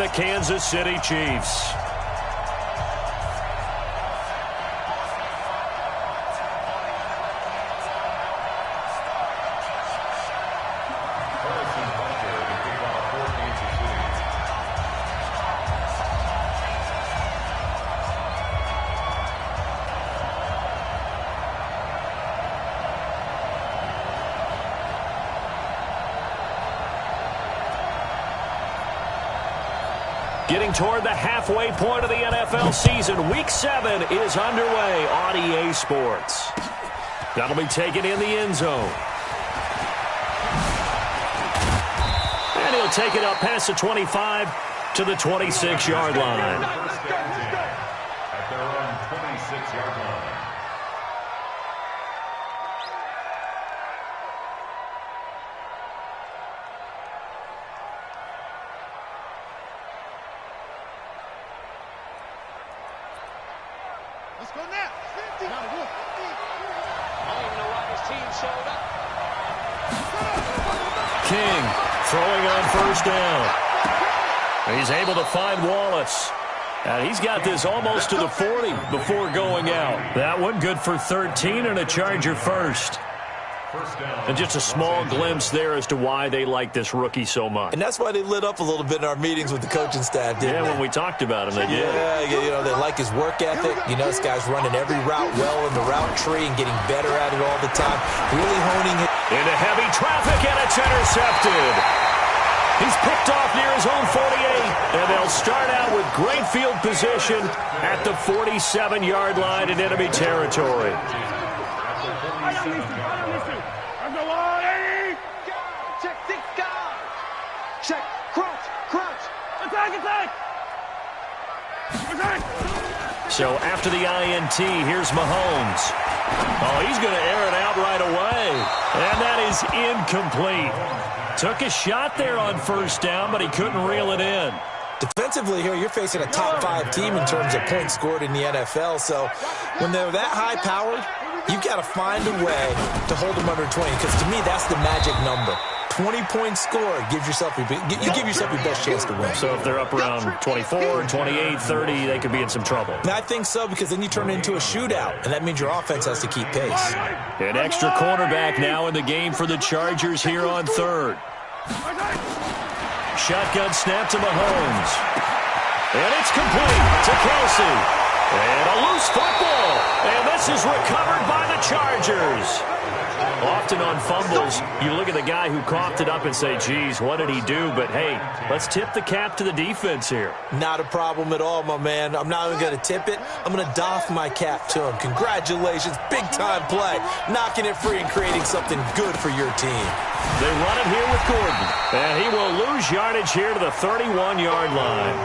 the Kansas City Chiefs. Getting toward the halfway point of the NFL season. Week 7 is underway on EA Sports. That'll be taken in the end zone. And he'll take it up past the 25 to the 26-yard line. At their own 26-yard line. Let's go now. I don't even know why his team showed up. King throwing on first down. He's able to find Wallace. And he's got this almost to the 40 before going out. That one good for 13 and a Charger first. And just a small glimpse there as to why they like this rookie so much. And that's why they lit up a little bit in our meetings with the coaching staff, didn't they? When we talked about him, they did. Yeah, they like his work ethic. You know, this guy's running every route well in the route tree and getting better at it all the time. Really honing it. Into heavy traffic, and it's intercepted. He's picked off near his own 48, and they'll start out with great field position at the 47-yard line in enemy territory. Check 6 guys. Check. Crouch. Attack. So after the INT, here's Mahomes. Oh, he's going to air it out right away. And that is incomplete. Took a shot there on first down, but he couldn't reel it in. Defensively here, you're facing a top 5 team in terms of points scored in the NFL. So when they're that high-powered, you've got to find a way to hold them under 20. Because to me, that's the magic number. 20-point score, you give yourself your best chance to win. So if they're up around 24, 28, 30, they could be in some trouble. And I think so, because then you turn it into a shootout, and that means your offense has to keep pace. An extra cornerback now in the game for the Chargers here on third. Shotgun snap to Mahomes. And it's complete to Kelsey. And a loose football. And this is recovered by the Chargers. Often on fumbles, you look at the guy who coughed it up and say, geez, what did he do? But, hey, let's tip the cap to the defense here. Not a problem at all, my man. I'm not even going to tip it. I'm going to doff my cap to him. Congratulations. Big-time play. Knocking it free and creating something good for your team. They run it here with Gordon. And he will lose yardage here to the 31-yard line.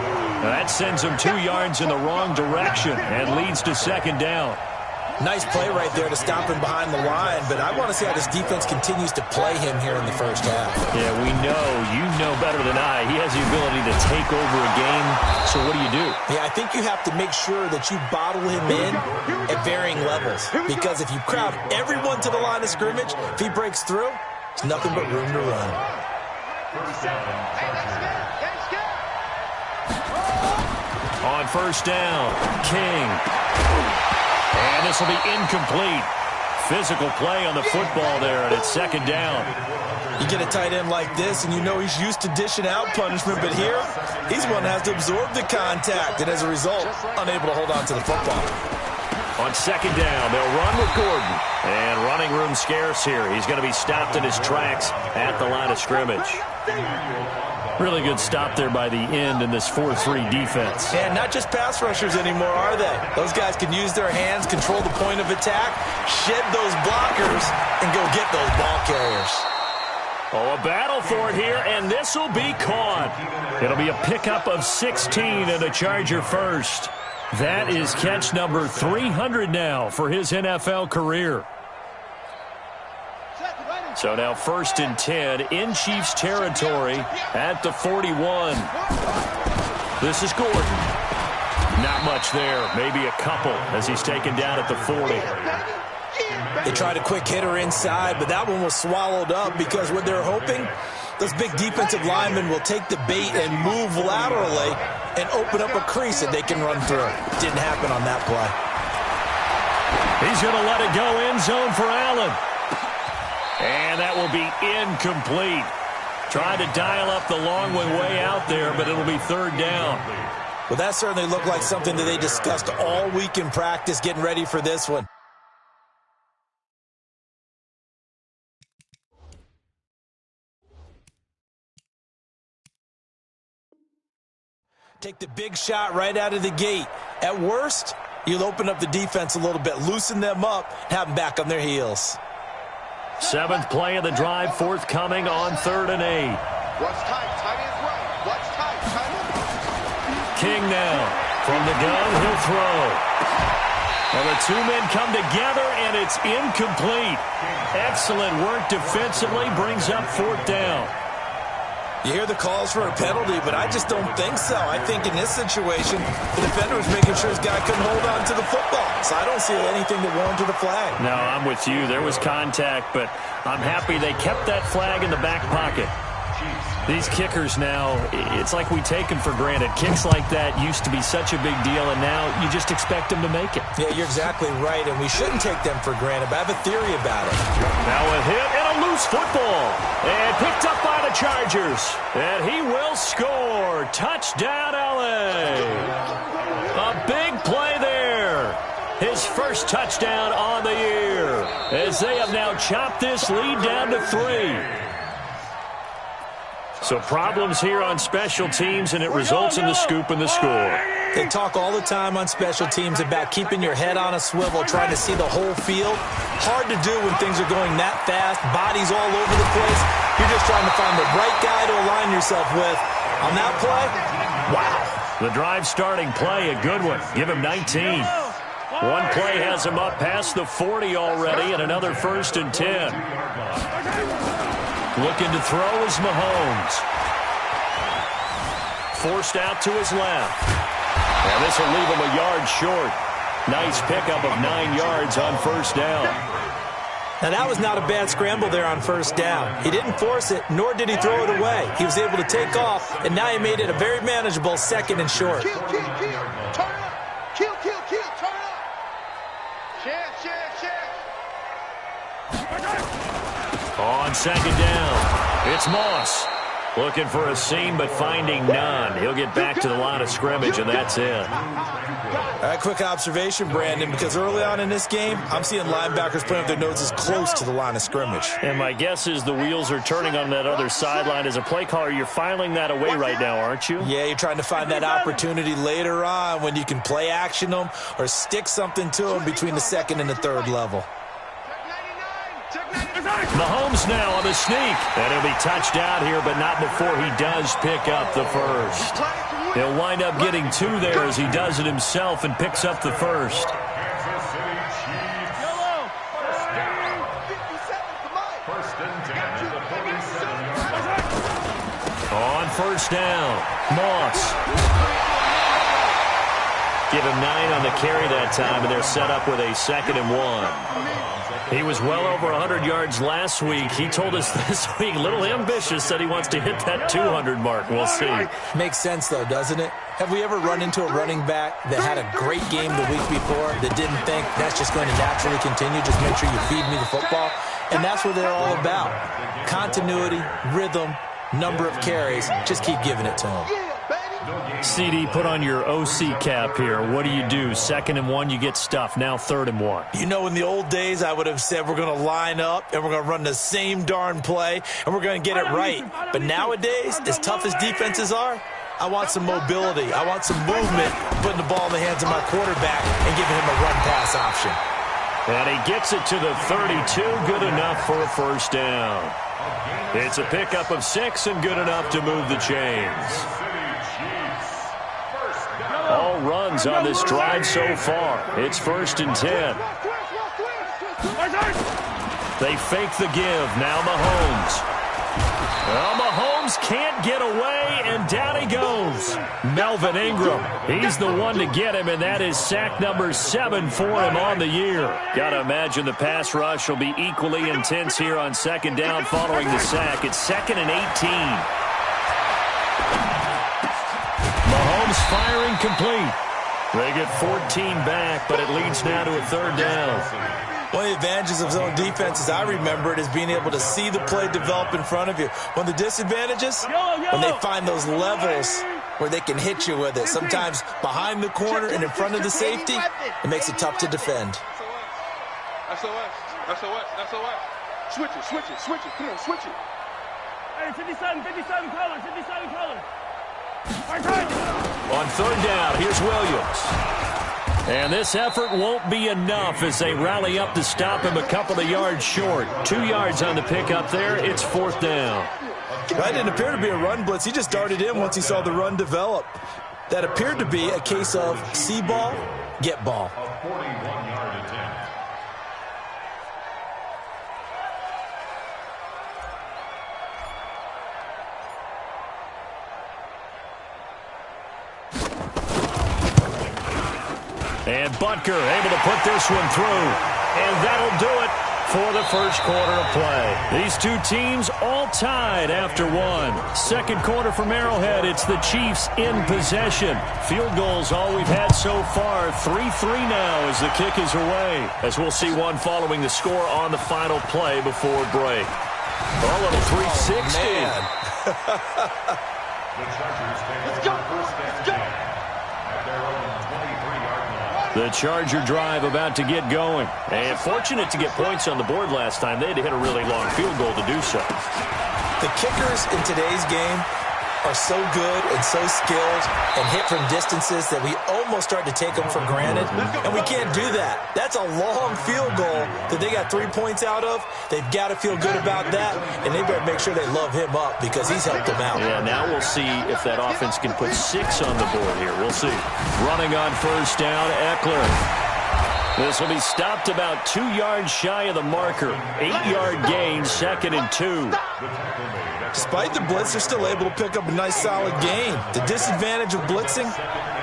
That sends him 2 yards in the wrong direction and leads to second down. Nice play right there to stop him behind the line, but I want to see how this defense continues to play him here in the first half. Yeah, we know. You know better than I. He has the ability to take over a game, so what do? Yeah, I think you have to make sure that you bottle him in at varying levels, because if you crowd everyone to the line of scrimmage, if he breaks through, it's nothing but room to run. On first down, King. And this will be incomplete. Physical play on the football there, and it's second down. You get a tight end like this, and you know he's used to dishing out punishment, but here, he's the one that has to absorb the contact, and as a result, unable to hold on to the football. On second down, they'll run with Gordon. And running room scarce here. He's going to be stopped in his tracks at the line of scrimmage. Really good stop there by the end in this 4-3 defense. And not just pass rushers anymore, are they? Those guys can use their hands, control the point of attack, shed those blockers, and go get those ball carriers. Oh, a battle for it here, and this will be caught. It'll be a pickup of 16 and a Charger first. That is catch number 300 now for his NFL career. So now 1st and 10 in Chiefs territory at the 41. This is Gordon. Not much there, maybe a couple as he's taken down at the 40. They tried a quick hitter inside, but that one was swallowed up because what they're hoping, those big defensive linemen will take the bait and move laterally and open up a crease that they can run through. Didn't happen on that play. He's going to let it go end zone for Allen. And that will be incomplete. Trying to dial up the long one way out there, but it'll be third down. Well, that certainly looked like something that they discussed all week in practice, getting ready for this one. Take the big shot right out of the gate. At worst, you'll open up the defense a little bit, loosen them up, have them back on their heels. 7th play of the drive, forthcoming on 3rd and 8. Watch tight, tight ends right. Watch tight, tight ends. King now from the gun, he'll throw. Well, the two men come together, and it's incomplete. Excellent work defensively, brings up 4th down. You hear the calls for a penalty, but I just don't think so. I think in this situation, the defender was making sure his guy couldn't hold on to the football. So I don't see anything that warranted a flag. No, I'm with you. There was contact, but I'm happy they kept that flag in the back pocket. These kickers now, it's like we take them for granted. Kicks like that used to be such a big deal, and now you just expect them to make it. Yeah, you're exactly right, and we shouldn't take them for granted, but I have a theory about it. Now a hit and a loose football. And picked up by the Chargers. And he will score. Touchdown, LA. A big play there. His first touchdown on the year, as they have now chopped this lead down to 3. So problems here on special teams, and it results in the scoop and the score. They talk all the time on special teams about keeping your head on a swivel, trying to see the whole field. Hard to do when things are going that fast, bodies all over the place. You're just trying to find the right guy to align yourself with. On that play, wow. The drive starting play, a good one. Give him 19. One play has him up past the 40 already, and another 1st and 10. Looking to throw is Mahomes. Forced out to his left. And this will leave him a yard short. Nice pickup of 9 yards on 1st down. Now, that was not a bad scramble there on 1st down. He didn't force it, nor did he throw it away. He was able to take off, and now he made it a very manageable 2nd and short. Kill, kill, kill. Turn up. Kill, kill, kill. Turn up. Check, check, check. On 2nd down, it's Moss. Looking for a seam, but finding none. He'll get back to the line of scrimmage, and that's it. All right, quick observation, Brandon, because early on in this game, I'm seeing linebackers putting up their noses close to the line of scrimmage. And my guess is the wheels are turning on that other sideline. As a play caller, you're filing that away right now, aren't you? Yeah, you're trying to find that opportunity later on when you can play action them or stick something to them between the 2nd and the 3rd level. Mahomes now on the sneak. And he'll be touched out here, but not before he does pick up the 1st. He'll wind up getting 2 there as he does it himself and picks up the 1st. On 1st down, Moss. Give him 9 on the carry that time, and they're set up with a 2nd and 1. He was well over 100 yards last week. He told us this week, a little ambitious, said he wants to hit that 200 mark. We'll see. Makes sense, though, doesn't it? Have we ever run into a running back that had a great game the week before that didn't think that's just going to naturally continue? Just make sure you feed me the football. And that's what they're all about. Continuity, rhythm, number of carries. Just keep giving it to them. CD, put on your OC cap here. What do you do? 2nd and 1, you get stuffed. Now 3rd and 1. You know, in the old days, I would have said we're going to line up and we're going to run the same darn play and we're going to get it right. But nowadays, as tough as defenses are, I want some mobility. I want some movement, putting the ball in the hands of my quarterback and giving him a run-pass option. And he gets it to the 32. Good enough for a 1st down. It's a pickup of 6 and good enough to move the chains. All runs on this drive so far. It's 1st and 10. They fake the give. Now Mahomes. Well, Mahomes can't get away, and down he goes. goes Melvin Ingram. He's the one to get him, and that is sack number 7 for him on the year. Got to imagine the pass rush will be equally intense here on second down following the sack. It's 2nd and 18. Mahomes firing complete. They get 14 back, but it leads now to a 3rd down. One of the advantages of zone defense, as I remember it, is being able to see the play develop in front of you. One of the disadvantages, when they find those levels where they can hit you with it. Sometimes behind the corner and in front of the safety, it makes it tough to defend. SOS. Switch it. Come on, switch it. Hey, 57 color. On 3rd down, here's Williams. And this effort won't be enough as they rally up to stop him a couple of yards short. 2 yards on the pickup there. It's 4th down. That didn't appear to be a run blitz. He just darted in once he saw the run develop. That appeared to be a case of see ball, get ball. A 41-yard attempt. And Butker able to put this one through. And that'll do it for the first quarter of play. These two teams all tied after one. Second quarter from Arrowhead, it's the Chiefs in possession. Field goals all we've had so far. 3-3 now as the kick is away. As we'll see one following the score on the final play before break. A little 360. The Chargers take over first and 10 at their own 23-yard line. The Charger drive about to get going. And fortunate to get points on the board last time. They had to hit a really long field goal to do so. The kickers in today's game are so good and so skilled and hit from distances that we almost start to take them for granted, and we can't do that. That's a long field goal that they got 3 points out of. They've got to feel good about that, and they better make sure they love him up because he's helped them out. Yeah, now we'll see if that offense can put 6 on the board here. We'll see. Running on first down, Eckler. This will be stopped about 2 yards shy of the marker. 8-yard gain, 2nd and 2. Despite the blitz, they're still able to pick up a nice solid gain. The disadvantage of blitzing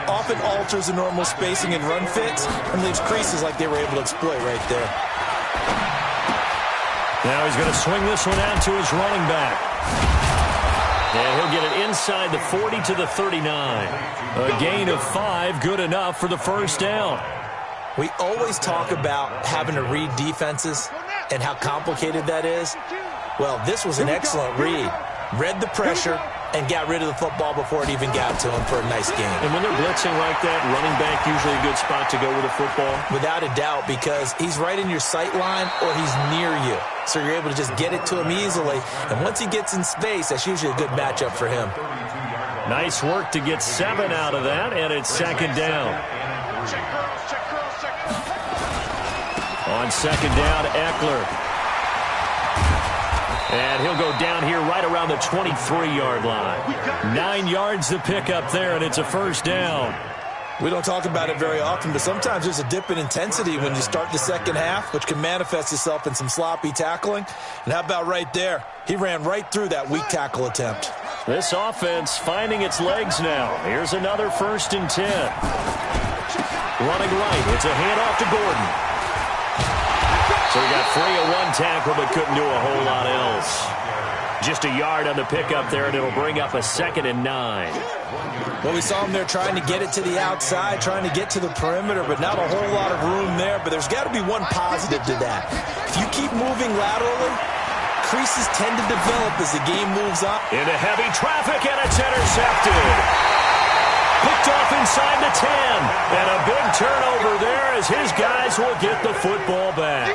often alters the normal spacing and run fits and leaves creases like they were able to exploit right there. Now he's going to swing this one out to his running back. And he'll get it inside the 40 to the 39. A gain of 5, good enough for the first down. We always talk about having to read defenses and how complicated that is. Well, this was an excellent read. Read the pressure and got rid of the football before it even got to him for a nice game. And when they're blitzing like that, running back usually a good spot to go with the football? Without a doubt, because he's right in your sight line or he's near you. So you're able to just get it to him easily. And once he gets in space, that's usually a good matchup for him. Nice work to get 7 out of that, and it's 2nd down. On 2nd down, Eckler. And he'll go down here right around the 23-yard line. 9 yards to pick up there, and it's a first down. We don't talk about it very often, but sometimes there's a dip in intensity when you start the second half, which can manifest itself in some sloppy tackling. And how about right there? He ran right through that weak tackle attempt. This offense finding its legs now. Here's another 1st and 10. Running right. It's a handoff to Gordon. So he got free of one tackle but couldn't do a whole lot else. Just a yard on the pickup there, and it'll bring up a 2nd and 9. Well, we saw him there trying to get it to the outside, trying to get to the perimeter, but not a whole lot of room there. But there's got to be one positive to that. If you keep moving laterally, creases tend to develop as the game moves on. Into heavy traffic, and it's intercepted. Picked off inside the 10. And a big turnover there as his guys will get the football back.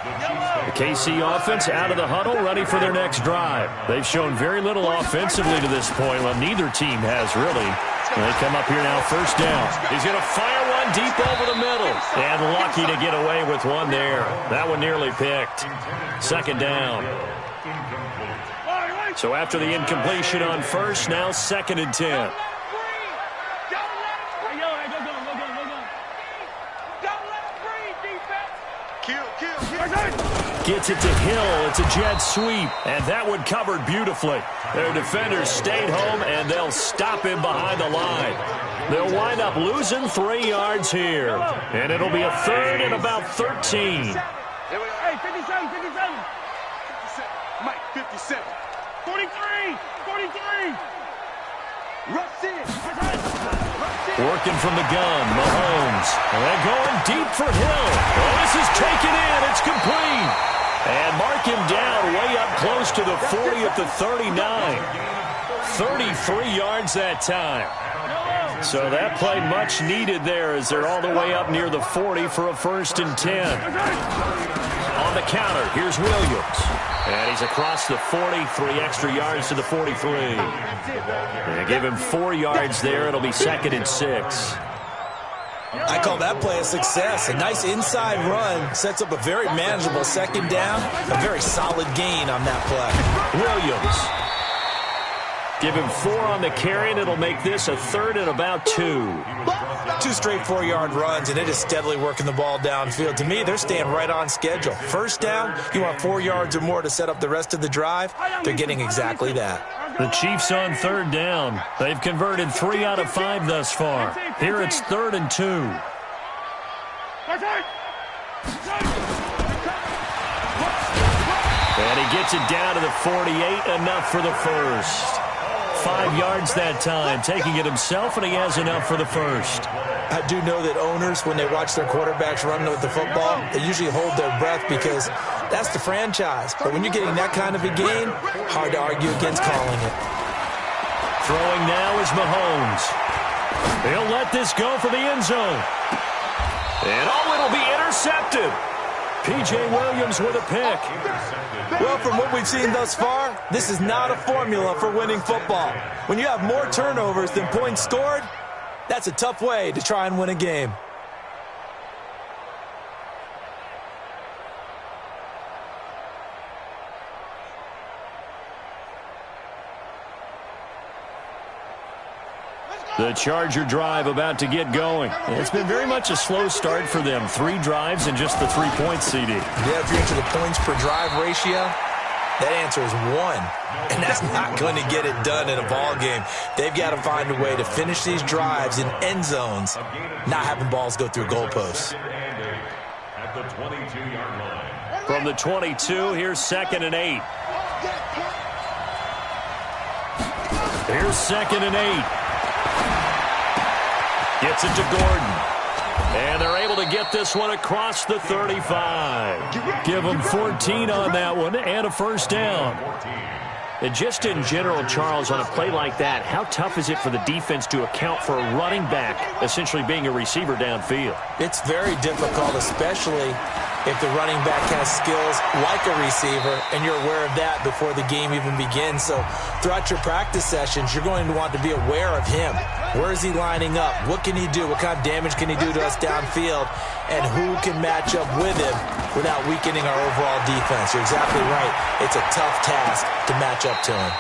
The KC offense out of the huddle, ready for their next drive. They've shown very little offensively to this point. Well, neither team has really. And they come up here now, first down. He's going to fire one deep over the middle. And lucky to get away with one there. That one nearly picked. 2nd down. So after the incompletion on first, now 2nd and 10. Gets it to Hill. It's a jet sweep. And that one covered beautifully. Their defenders stayed home, and they'll stop him behind the line. They'll wind up losing 3 yards here. And it'll be a third and about 13. Hey, 57, 57. Mike, 57. 43, 43. Rush in. Working from the gun, Mahomes. And they're going deep for Hill. Oh, this is taken in. It's complete. And mark him down way up close to the 40 at the 39. 33 yards that time. So that play much needed there as they're all the way up near the 40 for a 1st and 10. On the counter, here's Williams. And he's across the 40, 3 extra yards to the 43. They give him 4 yards there. It'll be 2nd and 6. I call that play a success. A nice inside run sets up a very manageable 2nd down. A very solid gain on that play. Williams. Give him 4 on the carry, and it'll make this a 3rd and about 2. 2 straight 4-yard runs, and it is steadily working the ball downfield. To me, they're staying right on schedule. 1st down, you want 4 yards or more to set up the rest of the drive. They're getting exactly that. The Chiefs on 3rd down. They've converted 3 out of 5 thus far. Here it's 3rd and 2. And he gets it down to the 48, enough for the 1st. 5 yards that time, taking it himself, and he has enough for the 1st. I do know that owners, when they watch their quarterbacks run with the football, they usually hold their breath because that's the franchise. But when you're getting that kind of a gain, hard to argue against calling it. Throwing now is Mahomes. He'll let this go for the end zone. And it'll be intercepted. P.J. Williams with a pick. Well, from what we've seen thus far, this is not a formula for winning football. When you have more turnovers than points scored, that's a tough way to try and win a game. The Charger drive about to get going. It's been very much a slow start for them. 3 drives and just the 3 points, CD. Yeah, if you're into the points per drive ratio, that answer is 1. And that's not going to get it done in a ball game. They've got to find a way to finish these drives in end zones, not having balls go through goalposts. From the 22, here's 2nd and 8. Here's 2nd and 8. Gets it to Gordon. And they're able to get this one across the 35. Give them 14 on that one and a 1st down. And just in general, Charles, on a play like that, how tough is it for the defense to account for a running back essentially being a receiver downfield? It's very difficult, especially if the running back has skills like a receiver, and you're aware of that before the game even begins. So throughout your practice sessions, you're going to want to be aware of him. Where is he lining up? What can he do? What kind of damage can he do to us downfield? And who can match up with him without weakening our overall defense? You're exactly right. It's a tough task to match up to him.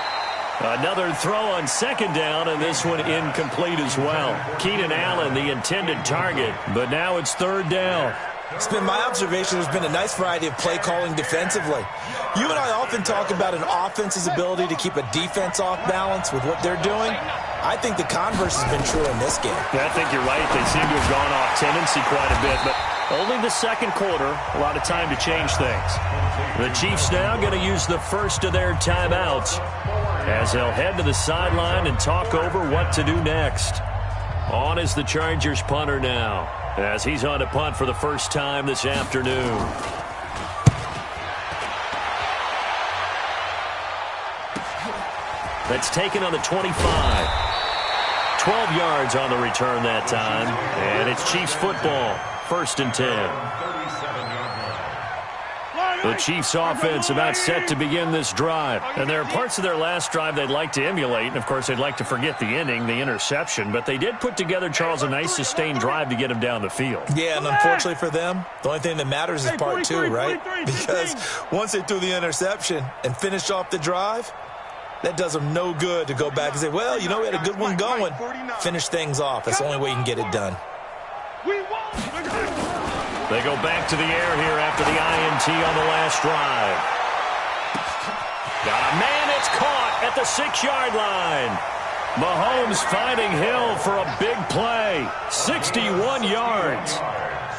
Another throw on 2nd down, and this one incomplete as well. Keenan Allen, the intended target, but now it's 3rd down. It's been my observation there's been a nice variety of play calling defensively. You and I often talk about an offense's ability to keep a defense off balance with what they're doing. I think the converse has been true in this game. I think you're right. They seem to have gone off tendency quite a bit, but only the 2nd quarter, a lot of time to change things. The Chiefs now going to use the first of their timeouts as they'll head to the sideline and talk over what to do next. On is the Chargers punter now, as he's on to punt for the first time this afternoon. That's taken on the 25. 12 yards on the return that time, and it's Chiefs football, 1st and 10. The Chiefs offense about set to begin this drive. And there are parts of their last drive they'd like to emulate. And, of course, they'd like to forget the ending, the interception. But they did put together, Charles, a nice sustained drive to get them down the field. Yeah, and unfortunately for them, the only thing that matters is part 2, right? Because once they threw the interception and finished off the drive, that does them no good to go back and say, well, you know, we had a good one going. Finish things off. That's the only way you can get it done. They go back to the air here after the INT on the last drive. Got a man, it's caught at the 6-yard line. Mahomes finding Hill for a big play. 61 yards.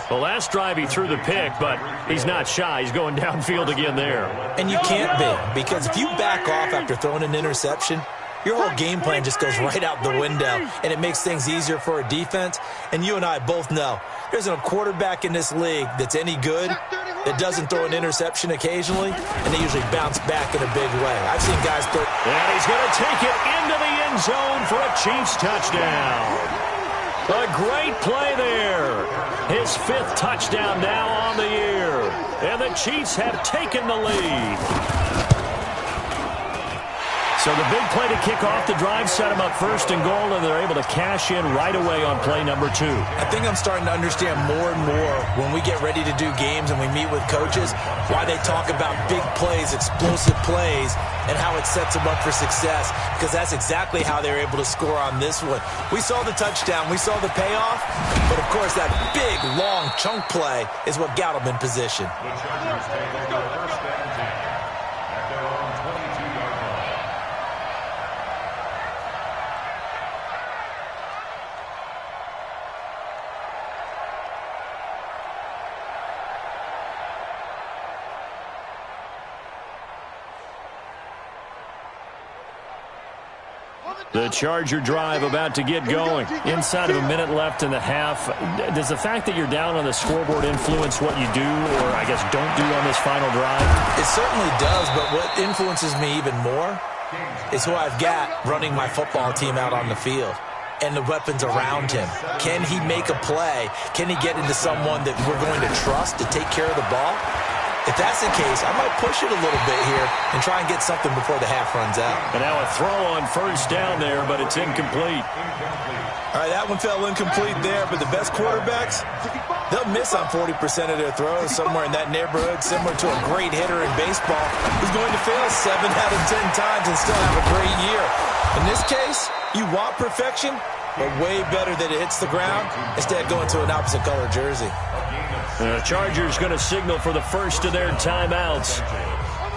The last drive he threw the pick, but he's not shy. He's going downfield again there. And you can't be, because if you back off after throwing an interception, your whole game plan just goes right out the window, and it makes things easier for a defense. And you and I both know there isn't a quarterback in this league that's any good that doesn't throw an interception occasionally, and they usually bounce back in a big way. I've seen guys throw. And he's going to take it into the end zone for a Chiefs touchdown. A great play there. His 5th touchdown now on the year. And the Chiefs have taken the lead. So the big play to kick off the drive set them up 1st and goal, and they're able to cash in right away on play number 2. I think I'm starting to understand more and more when we get ready to do games and we meet with coaches why they talk about big plays, explosive plays, and how it sets them up for success, because that's exactly how they were able to score on this one. We saw the touchdown. We saw the payoff. But, of course, that big, long chunk play is what got them in position. The Chargers take over 1st and 10 at their own 22-yard line. The Charger drive about to get going. Inside of a minute left in the half. Does the fact that you're down on the scoreboard influence what you do, or I guess don't do on this final drive? It certainly does, but what influences me even more is who I've got running my football team out on the field and the weapons around him. Can he make a play? Can he get into someone that we're going to trust to take care of the ball? If that's the case, I might push it a little bit here and try and get something before the half runs out. And now a throw on 1st down there, but it's incomplete. All right, that one fell incomplete there, but the best quarterbacks, they'll miss on 40% of their throws, somewhere in that neighborhood, similar to a great hitter in baseball who's going to fail 7 out of 10 times and still have a great year. In this case, you want perfection, but way better that it hits the ground instead of going to an opposite color jersey. The Chargers going to signal for the first of their timeouts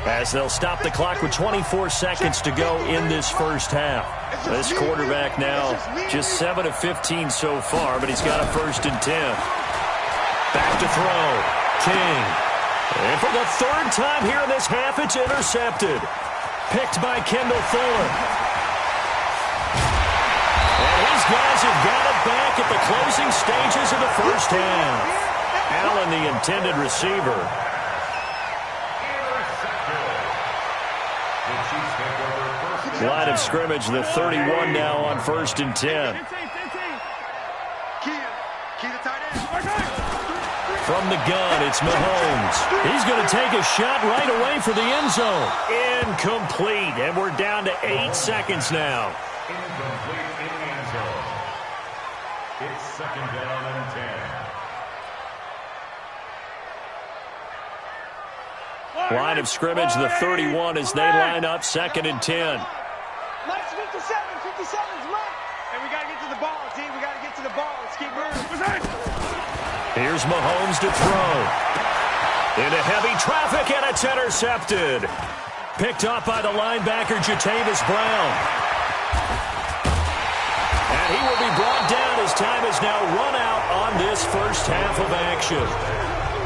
as they'll stop the clock with 24 seconds to go in this first half. This quarterback now just 7 of 15 so far, but he's got a 1st and 10. Back to throw. King. And for the 3rd time here in this half, it's intercepted. Picked by Kendall Fuller. And his guys have got it back at the closing stages of the first half. Allen, the intended receiver. Line of scrimmage, the 31 now on 1st and 10. From the gun, it's Mahomes. He's going to take a shot right away for the end zone. Incomplete, and we're down to 8 seconds now. Incomplete in the end zone. It's 2nd down and 10. Line of scrimmage, the 31 as they line up 2nd and 10. Mike's 57. 57's Mike. And we got to get to the ball, team. We got to get to the ball. Let's keep moving. Here's Mahomes to throw. Into heavy traffic, and it's intercepted. Picked off by the linebacker, Jatavis Brown. And he will be brought down as time is now run out on this first half of action.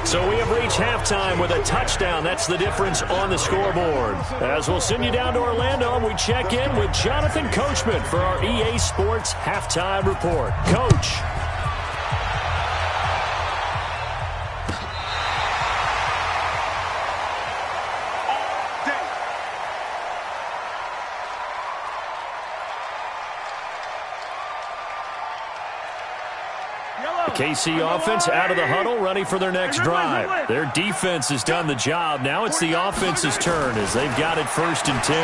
So we have reached halftime with a touchdown. That's the difference on the scoreboard. As we'll send you down to Orlando, and we check in with Jonathan Coachman for our EA Sports Halftime Report. Coach. KC offense out of the huddle, ready for their next drive. Their defense has done the job. Now it's the offense's turn as they've got it 1st and 10.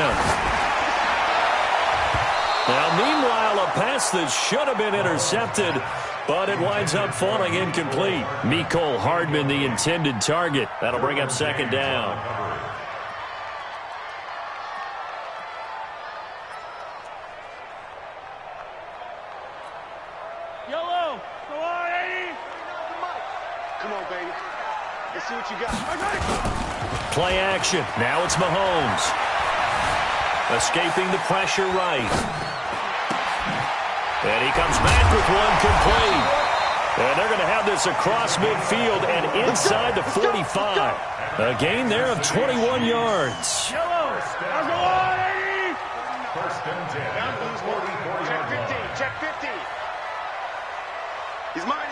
Now, meanwhile, a pass that should have been intercepted, but it winds up falling incomplete. Mecole Hardman, the intended target. That'll bring up 2nd down. Come Come on, baby. Let's see what you got. Play action. Now it's Mahomes. Escaping the pressure right. And he comes back with one complete. And they're going to have this across midfield and inside the 45. A gain there of 21 yards. First and 10. Check 50. He's mine.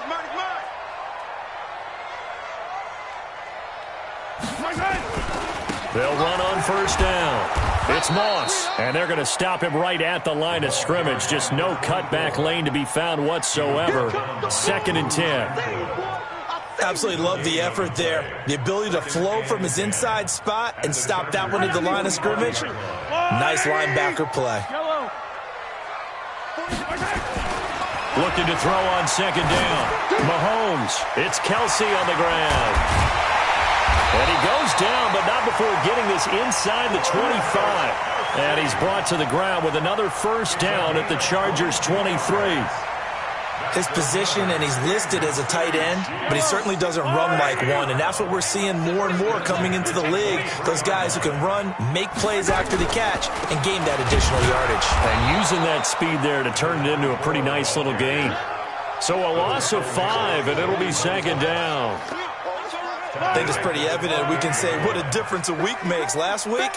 They'll run on first down. It's Moss, and they're going to stop him right at the line of scrimmage. Just no cutback lane to be found whatsoever. 2nd and 10. Absolutely love the effort there. The ability to flow from his inside spot and stop that one at the line of scrimmage. Nice linebacker play. Looking to throw on 2nd down. Mahomes. It's Kelsey on the ground. And he goes down, but not before getting this inside the 25. And he's brought to the ground with another first down at the Chargers' 23. His position, and he's listed as a tight end, but he certainly doesn't run like one. And that's what we're seeing more and more coming into the league. Those guys who can run, make plays after the catch, and gain that additional yardage. And using that speed there to turn it into a pretty nice little gain. So a loss of 5, and it'll be 2nd down. I think it's pretty evident. We can say what a difference a week makes. Last week,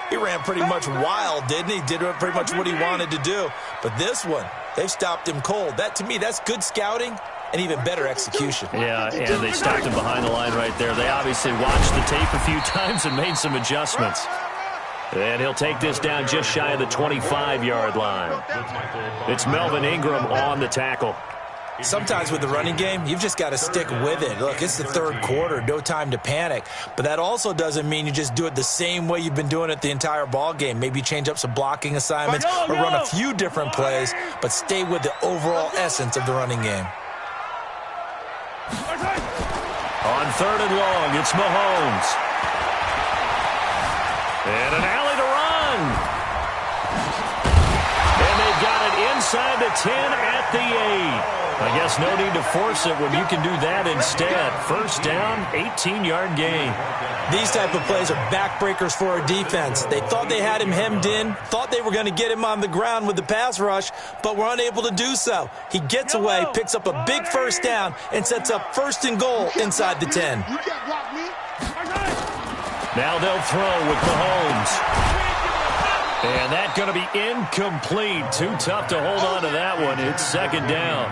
he ran pretty much wild, didn't he? Did pretty much what he wanted to do. But this one, they've stopped him cold. That, to me, that's good scouting and even better execution. Yeah, and they stopped him behind the line right there. They obviously watched the tape a few times and made some adjustments. And he'll take this down just shy of the 25-yard line. It's Melvin Ingram on the tackle. Sometimes with the running game, you've just got to stick with it. Look, it's the 3rd quarter, no time to panic. But that also doesn't mean you just do it the same way you've been doing it the entire ball game. Maybe change up some blocking assignments or run a few different plays, but stay with the overall essence of the running game. On 3rd and long, it's Mahomes. And an alley to run. And they've got it inside the 10 at the 8. I guess no need to force it when you can do that instead. First down, 18-yard gain. These type of plays are backbreakers for a defense. They thought they had him hemmed in, thought they were going to get him on the ground with the pass rush, but were unable to do so. He gets away, picks up a big first down, and sets up 1st and goal inside the 10. Now they'll throw with Mahomes. And that's going to be incomplete. Too tough to hold on to that one. It's 2nd down.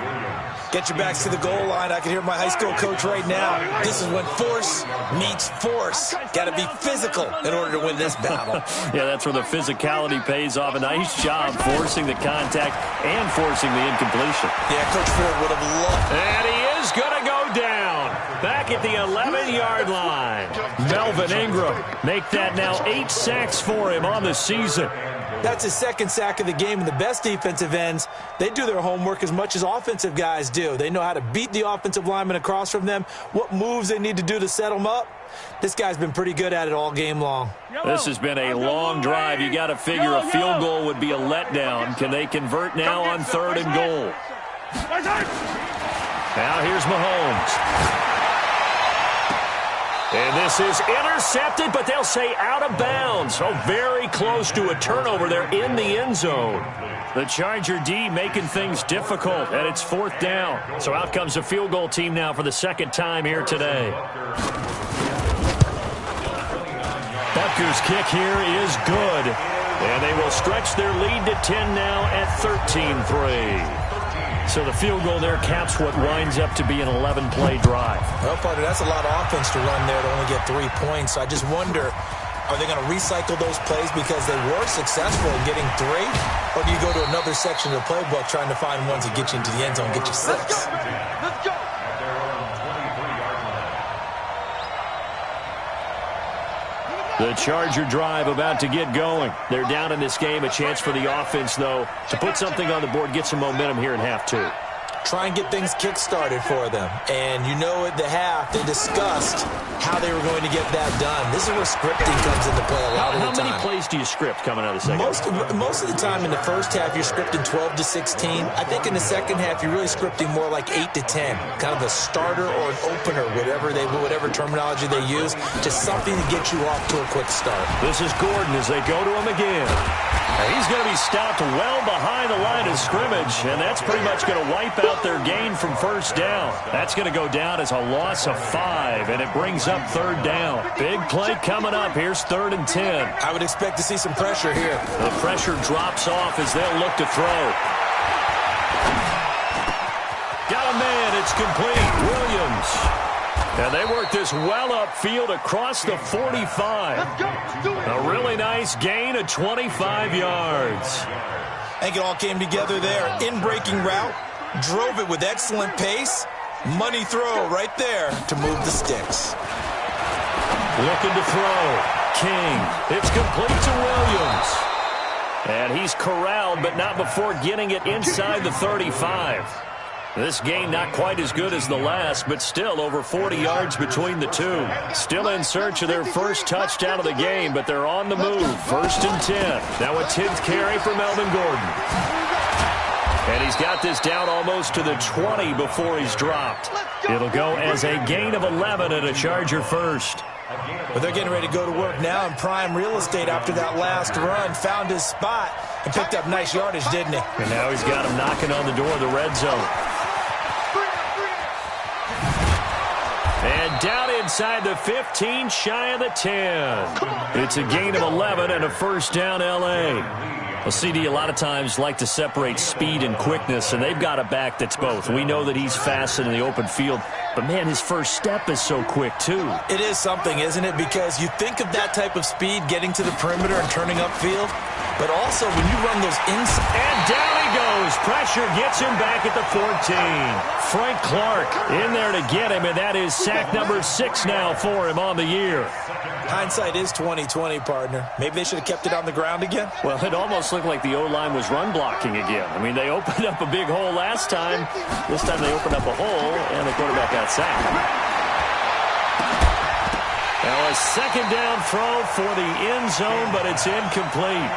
Get your backs to the goal line. I can hear my high school coach right now. This is when force meets force. Got to be physical in order to win this battle. Yeah, that's where the physicality pays off. A nice job forcing the contact and forcing the incompletion. Yeah, Coach Ford would have loved it. And he is going to go down. Back at the 11-yard line. Melvin Ingram make that now 8 sacks for him on the season. That's his 2nd sack of the game, and the best defensive ends, they do their homework as much as offensive guys do. They know how to beat the offensive lineman across from them, what moves they need to do to set them up. This guy's been pretty good at it all game long. This has been a long drive. You got to figure a field goal would be a letdown. Can they convert now on 3rd and goal? Now here's Mahomes. And this is intercepted, but they'll say out of bounds. So very close to a turnover there in the end zone. The Charger D making things difficult, and it's 4th down. So out comes the field goal team now for the 2nd time here today. Butker's kick here is good. And they will stretch their lead to 10 now at 13-3. So the field goal there caps what winds up to be an 11-play drive. Well, partner, that's a lot of offense to run there to only get 3 points. So I just wonder, are they going to recycle those plays because they were successful in getting 3? Or do you go to another section of the playbook trying to find ones that get you into the end zone and get you 6? Let's go. The Charger drive about to get going. They're down in this game. A chance for the offense, though, to put something on the board, get some momentum here in half 2. try and get things kick-started for them. And you know at the half, they discussed how they were going to get that done. This is where scripting comes into play a lot of the time. How many plays do you script coming out of the second half? Most of the time in the first half, you're scripting 12 to 16. I think in the second half, you're really scripting more like 8 to 10. Kind of a starter or an opener, whatever terminology they use, just something to get you off to a quick start. This is Gordon as they go to him again. He's going to be stopped well behind the line of scrimmage, and that's pretty much going to wipe out their gain from first down. That's going to go down as a loss of 5, and it brings up third down. Big play coming up. Here's 3rd and 10. I would expect to see some pressure here. The pressure drops off as they'll look to throw. Got a man. It's complete. Williams. And they work this well upfield across the 45. A really nice gain of 25 yards. I think it all came together there. In-breaking route, drove it with excellent pace. Money throw right there to move the sticks. Looking to throw. King. It's complete to Williams. And he's corralled, but not before getting it inside the 35. This gain not quite as good as the last, but still over 40 yards between the two. Still in search of their first touchdown of the game, but they're on the move. 1st and 10. Now a 10th carry for Melvin Gordon. And he's got this down almost to the 20 before he's dropped. It'll go as a gain of 11 and a Charger first. But they're getting ready to go to work now in prime real estate after that last run. Found his spot and picked up nice yardage, didn't he? And now he's got him knocking on the door of the red zone. And down inside the 15, shy of the 10. It's a gain of 11 and a first down L.A. Well, CD, a lot of times like to separate speed and quickness, and they've got a back that's both. We know that he's fast in the open field, but, man, his first step is so quick, too. It is something, isn't it? Because you think of that type of speed getting to the perimeter and turning upfield, but also when you run those inside. And down he goes. Pressure gets him back at the 14. Frank Clark in there to get him, and that is sack number 6 now for him on the year. Hindsight is 20/20, partner. Maybe they should have kept it on the ground again. Well, it almost looked like the O-line was run blocking again. I mean, they opened up a big hole last time. This time they opened up a hole, and the quarterback got sacked. Now a 2nd down throw for the end zone, but it's incomplete.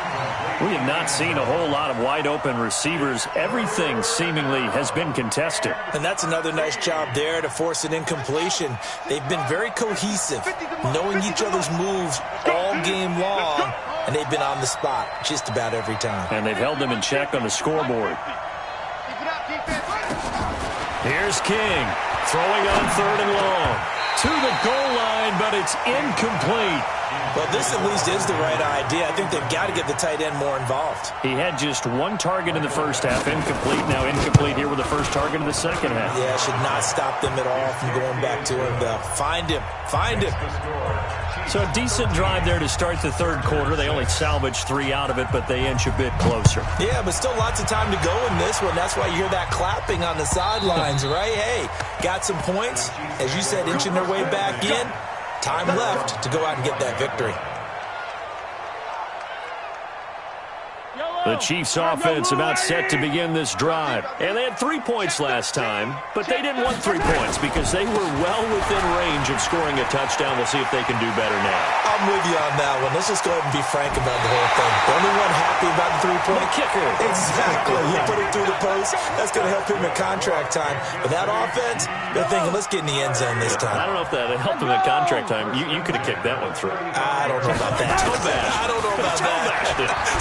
We have not seen a whole lot of wide-open receivers. Everything seemingly has been contested. And that's another nice job there to force an incompletion. They've been very cohesive, knowing each other's moves all game long, and they've been on the spot just about every time. And they've held them in check on the scoreboard. Here's King, throwing on 3rd and long. To the goal line, but it's incomplete. Well, this at least is the right idea. I think they've got to get the tight end more involved. He had just 1 target in the first half, incomplete. Now incomplete here with the first target in the second half. Yeah, should not stop them at all from going back to him, though. Find him. Find him. So a decent drive there to start the 3rd quarter. They only salvaged 3 out of it, but they inch a bit closer. Yeah, but still lots of time to go in this one. That's why you hear that clapping on the sidelines, right? Hey, got some points. As you said, inching their way back in. Time left to go out and get that victory. The Chiefs offense about set to begin this drive. And they had 3 points last time, but they didn't want 3 points because they were well within range of scoring a touchdown. We'll see if they can do better now. I'm with you on that one. Let's just go ahead and be frank about the whole thing. The only one happy about the 3-point kicker. Exactly. You put it through the post. That's going to help him in contract time. But that offense, they're thinking, let's get in the end zone this time. I don't know if that helped him in contract time. You could have kicked that one through. I don't know about that. I don't know about that.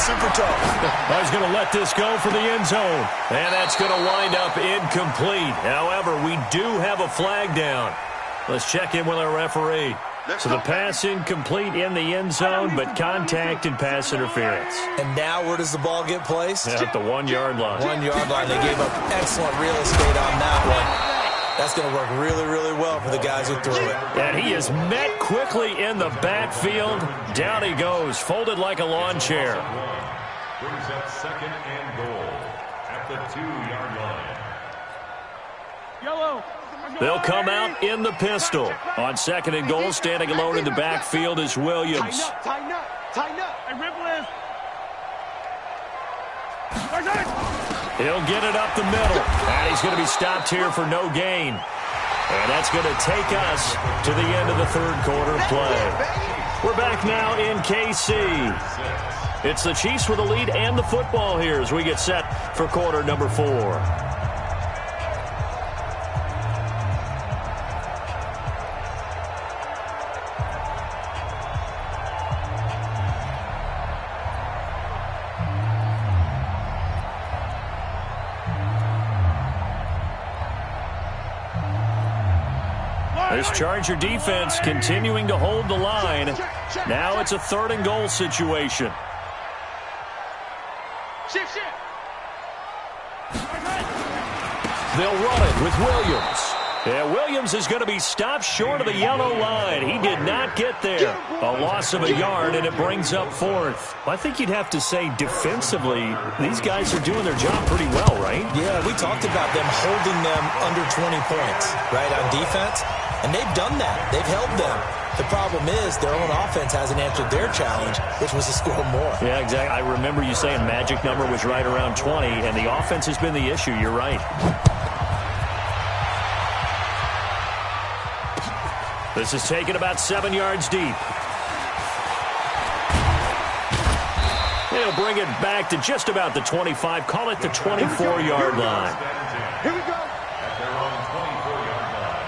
Super tough. He's going to let this go for the end zone. And that's going to wind up incomplete. However, we do have a flag down. Let's check in with our referee. So the pass incomplete in the end zone, but contact and pass interference. And now where does the ball get placed? At the 1-yard line. 1-yard line. They gave up excellent real estate on that one. That's going to work really, really well for the guys who threw it. And he is met quickly in the backfield. Down he goes, folded like a lawn chair. Brings up 2nd and goal at the 2-yard line. Yellow. They'll come out in the pistol. On 2nd and goal, standing alone in the backfield is Williams. Tighten up. Hey, Ripple is. He'll get it up the middle. And he's going to be stopped here for no gain. And that's going to take us to the end of the third quarter play. We're back now in KC. It's the Chiefs with the lead and the football here as we get set for quarter number 4. This Charger defense continuing to hold the line. Now it's a 3rd and goal situation. They'll run it with Williams. Yeah, Williams is going to be stopped short of the yellow line. He did not get there. A loss of a yard, and it brings up 4th. I think you'd have to say defensively, these guys are doing their job pretty well, right? Yeah, we talked about them holding them under 20 points, right, on defense. And they've done that. They've held them. The problem is their own offense hasn't answered their challenge, which was to score more. Yeah, exactly. I remember you saying magic number was right around 20, and the offense has been the issue. You're right. This is taken about 7 yards deep. They'll bring it back to just about the 25. Call it the 24-yard line. Here we go. At their own 24-yard line.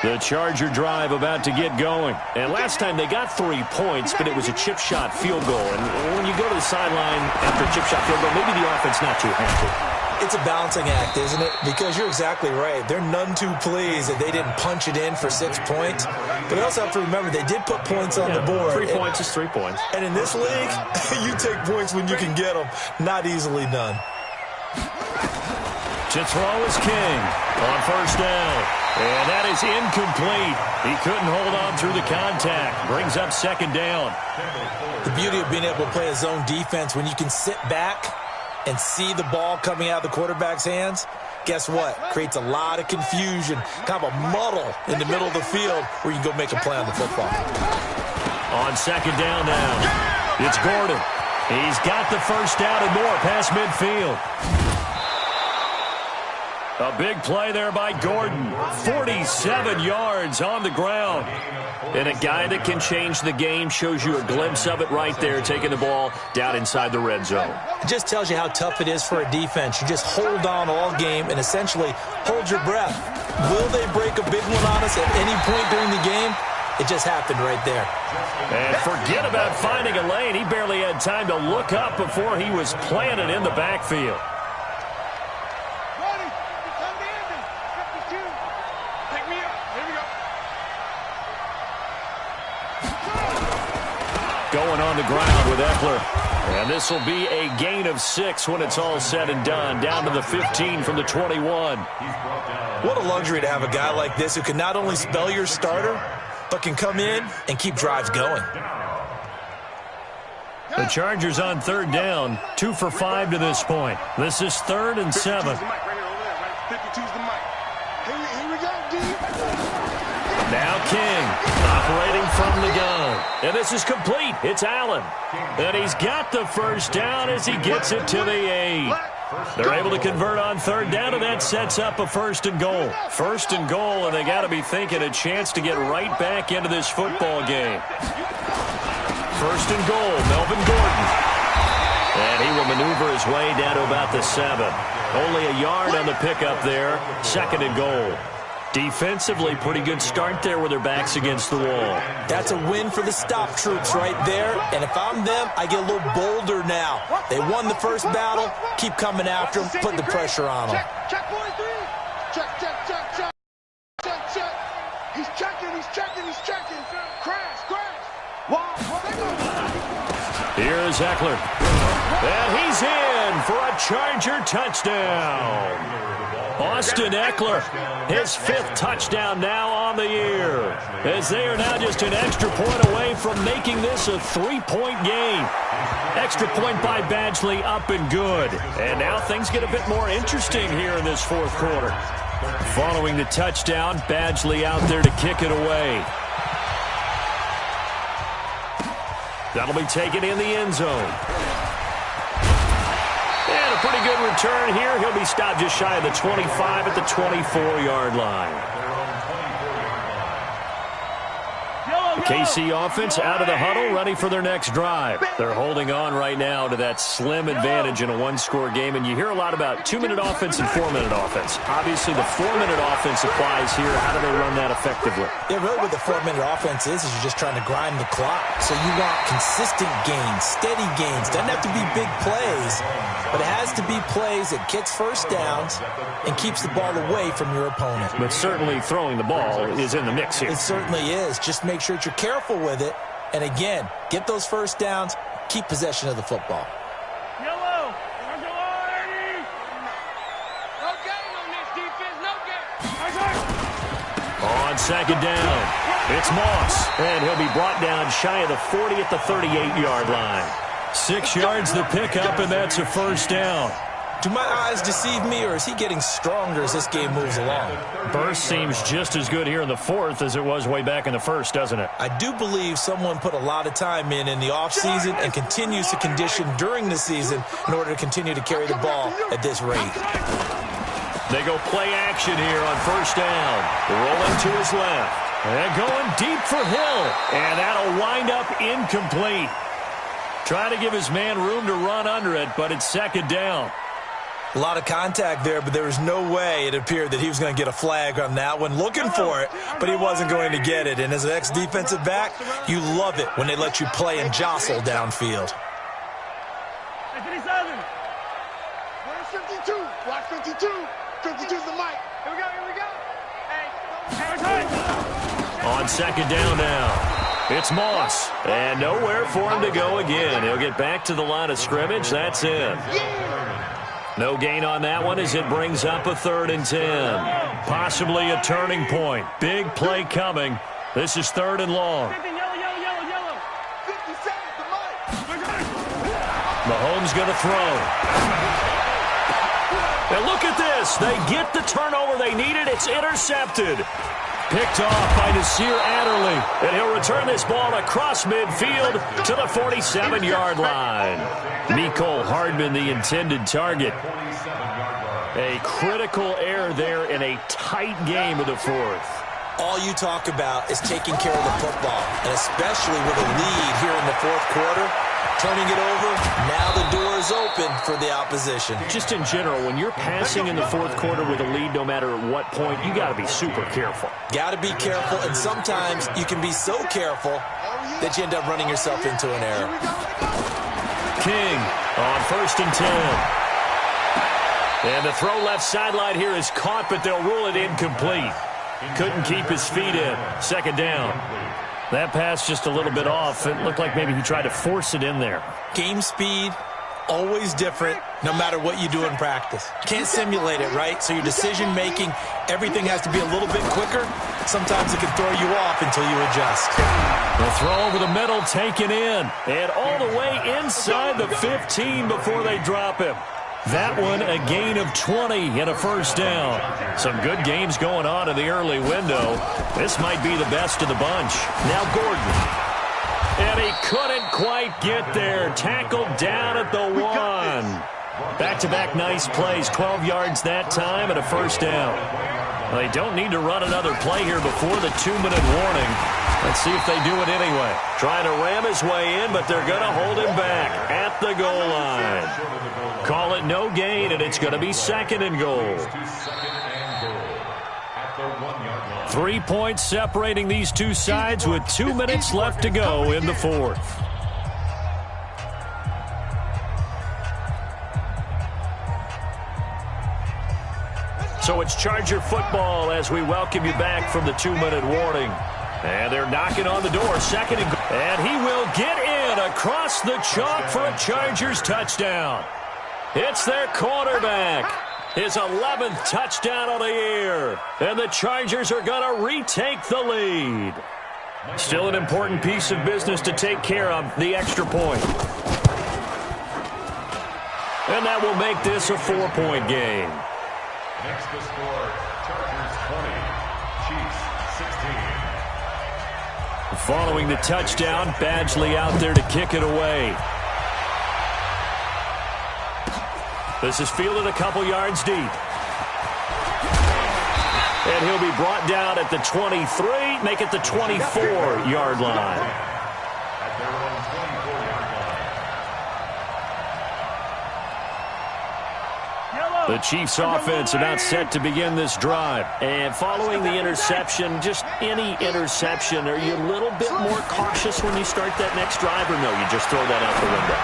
The Charger drive about to get going. And last time they got 3 points, but it was a chip shot field goal. And when you go to the sideline after a chip shot field goal, maybe the offense not too happy. It's a balancing act, isn't it? Because you're exactly right. They're none too pleased that they didn't punch it in for 6 points. But I also have to remember they did put points on the board. 3 points is 3 points. And in this league, you take points when you can get them. Not easily done. To throw is King on 1st down. And that is incomplete. He couldn't hold on through the contact. Brings up 2nd down. The beauty of being able to play a zone defense when you can sit back and see the ball coming out of the quarterback's hands, guess what? Creates a lot of confusion, kind of a muddle in the middle of the field where you can go make a play on the football. On 2nd down now, it's Gordon. He's got the 1st down and more past midfield. A big play there by Gordon. 47 yards on the ground. And a guy that can change the game, shows you a glimpse of it right there, taking the ball down inside the red zone. It just tells you how tough it is for a defense. You just hold on all game and essentially hold your breath. Will they break a big one on us at any point during the game? It just happened right there. And forget about finding a lane. He barely had time to look up before he was planted in the backfield. Going on the ground with Eckler. And this will be a gain of 6 when it's all said and done. Down to the 15 from the 21. What a luxury to have a guy like this who can not only spell your starter, but can come in and keep drives going. The Chargers on 3rd down. 2 for 5 to this point. This is 3rd and 7. Now King operating from the gun. And this is complete. It's Allen. And he's got the 1st down as he gets it to the 8. They're able to convert on 3rd down, and that sets up a 1st and goal. 1st and goal, and they got to be thinking a chance to get right back into this football game. 1st and goal, Melvin Gordon. And he will maneuver his way down to about the 7. Only a yard on the pickup there. 2nd and goal. Defensively, pretty good start there with their backs against the wall. That's a win for the stop troops right there. And if I'm them, I get a little bolder now. They won the first battle. Keep coming after them. Put the pressure on them. Check 43. Check. He's checking. Crash. Wow. Here's Eckler. And he's in for a Charger touchdown. Austin Eckler, his 5th touchdown now on the year, as they are now just an extra point away from making this a 3-point game. Extra point by Badgley, up and good. And now things get a bit more interesting here in this 4th quarter. Following the touchdown, Badgley out there to kick it away. That'll be taken in the end zone. And a pretty good return here. He'll be stopped just shy of the 25 at the 24-yard line. The KC offense out of the huddle, ready for their next drive. They're holding on right now to that slim advantage in a one-score game, and you hear a lot about 2-minute offense and 4-minute offense. Obviously, the 4-minute offense applies here. How do they run that effectively? Yeah, really what the 4-minute offense is you're just trying to grind the clock. So you want consistent gains, steady gains. Doesn't have to be big plays, but it has to be plays that gets first downs and keeps the ball away from your opponent. But certainly throwing the ball is in the mix here. It certainly is. Just make sure you're careful with it. And again, get those first downs, keep possession of the football. Yellow. No gain on this defense. No gain. On second down, it's Moss. And he'll be brought down shy of the 40 at the 38-yard line. 6 yards the pickup, and that's a first down. Do my eyes deceive me, or is he getting stronger as this game moves along? Burst seems just as good here in the fourth as it was way back in the first, doesn't it? I do believe someone put a lot of time in the offseason and continues to condition during the season in order to continue to carry the ball at this rate. They go play action here on first down. Rolling to his left. And going deep for Hill. And that'll wind up incomplete. Trying to give his man room to run under it, but it's second down. A lot of contact there, but there was no way it appeared that he was going to get a flag on that one. Looking for it, but he wasn't going to get it. And as an ex-defensive back, you love it when they let you play and jostle downfield. 57. Where's 52? Watch 52. 52's the mic. Here we go, here we go. Hey. On second down now, it's Moss. And nowhere for him to go again. He'll get back to the line of scrimmage. That's it. No gain on that one as it brings up a 3rd and 10. Possibly a turning point. Big play coming. This is 3rd and long. Yellow. 57's the mic. Mahomes going to throw. And look at this. They get the turnover they needed. It's intercepted. Picked off by Nasir Adderley. And he'll return this ball across midfield to the 47-yard line. Mecole Hardman, the intended target. A critical error there in a tight game of the fourth. All you talk about is taking care of the football, and especially with a lead here in the fourth quarter, turning it over, now the door is open for the opposition. Just in general, when you're passing in the fourth quarter with a lead, no matter at what point, you got to be super careful. Got to be careful, and sometimes you can be so careful that you end up running yourself into an error. King on 1st and 10. And the throw left sideline here is caught, but they'll rule it incomplete. Couldn't keep his feet in. Second down. That pass just a little bit off. It looked like maybe he tried to force it in there. Game speed, always different, no matter what you do in practice. Can't simulate it, right? So your decision-making, everything has to be a little bit quicker. Sometimes it can throw you off until you adjust. The throw over the middle taken in. And all the way inside the 15 before they drop him. That one a gain of 20 and a first down. Some good games going on in the early window. This might be the best of the bunch. Now Gordon. And he couldn't quite get there. Tackled down at the 1. Back-to-back nice plays. 12 yards that time and a first down. They don't need to run another play here before the 2-minute warning. Let's see if they do it anyway. Trying to ram his way in, but they're going to hold him back at the goal line. Call it no gain, and it's going to be 2nd and goal. 3 points separating these two sides with 2 minutes left to go in the fourth. So it's Charger football as we welcome you back from the 2-minute warning. And they're knocking on the door. 2nd and goal. And he will get in across the chalk for a Chargers touchdown. It's their quarterback. His 11th touchdown of the year. And the Chargers are going to retake the lead. Still an important piece of business to take care of, the extra point. And that will make this a 4-point game. Next to score, Chargers 20, Chiefs 16. Following the touchdown, Badgley out there to kick it away. This is fielded a couple yards deep. And he'll be brought down at the 23, make it the 24-yard line. At their own 24-yard line. The Chiefs' offense about set to begin this drive. And following the interception, just any interception, are you a little bit more cautious when you start that next drive, or no, you just throw that out the window?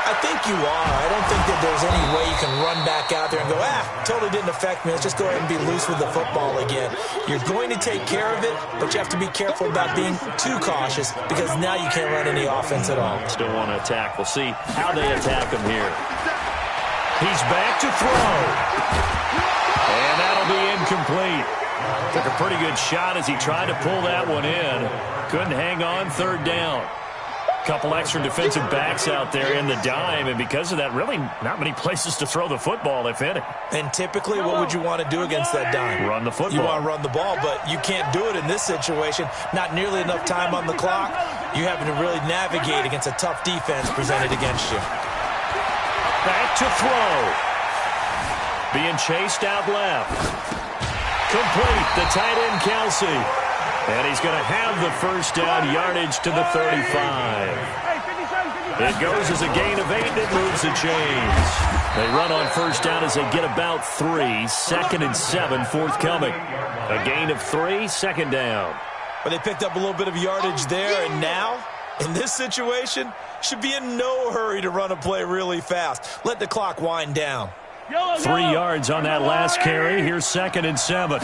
I think you are. I don't think that there's any way you can run back out there and go, totally didn't affect me. Let's just go ahead and be loose with the football again. You're going to take care of it, but you have to be careful about being too cautious because now you can't run any offense at all. Still want to attack. We'll see how they attack him here. He's back to throw. And that'll be incomplete. Took a pretty good shot as he tried to pull that one in. Couldn't hang on, third down. Couple extra defensive backs out there in the dime, and because of that, really not many places to throw the football, if any. And typically, what would you want to do against that dime? Run the football. You want to run the ball, but you can't do it in this situation. Not nearly enough time on the clock. You having to really navigate against a tough defense presented against you. Back to throw. Being chased out left. Complete. The tight end, Kelsey. And he's going to have the first down, yardage to the 35. It goes as a gain of 8, and it moves the chains. They run on first down as they get about 3. 2nd and 7 forthcoming. A gain of 3, second down. But they picked up a little bit of yardage there, and now, in this situation, should be in no hurry to run a play really fast. Let the clock wind down. 3 yards on that last carry. Here's 2nd and 7.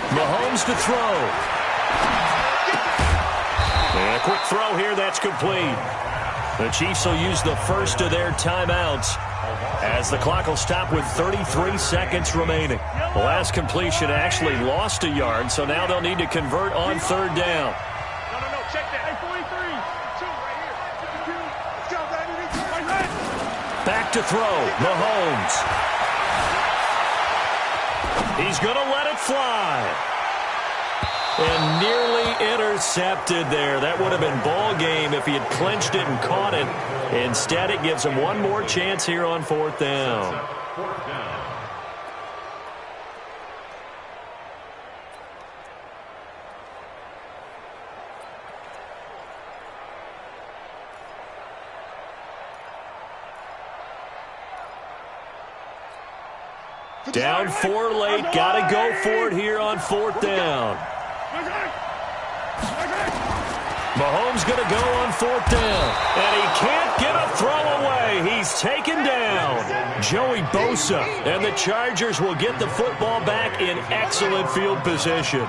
Mahomes to throw. And a quick throw here. That's complete. The Chiefs will use the first of their timeouts as the clock will stop with 33 seconds remaining. The last completion actually lost a yard, so now they'll need to convert on third down. No, check that. 43. 2 right here. 52. Let's go, baby. Back to throw. Mahomes. He's going to let it fly. And nearly intercepted there. That would have been ball game if he had clinched it and caught it. Instead, it gives him one more chance here on fourth down. Down 4 late. Got to go for it here on fourth down. Mahomes going to go on fourth down. And he can't get a throw away. He's taken down. Joey Bosa. And the Chargers will get the football back in excellent field position.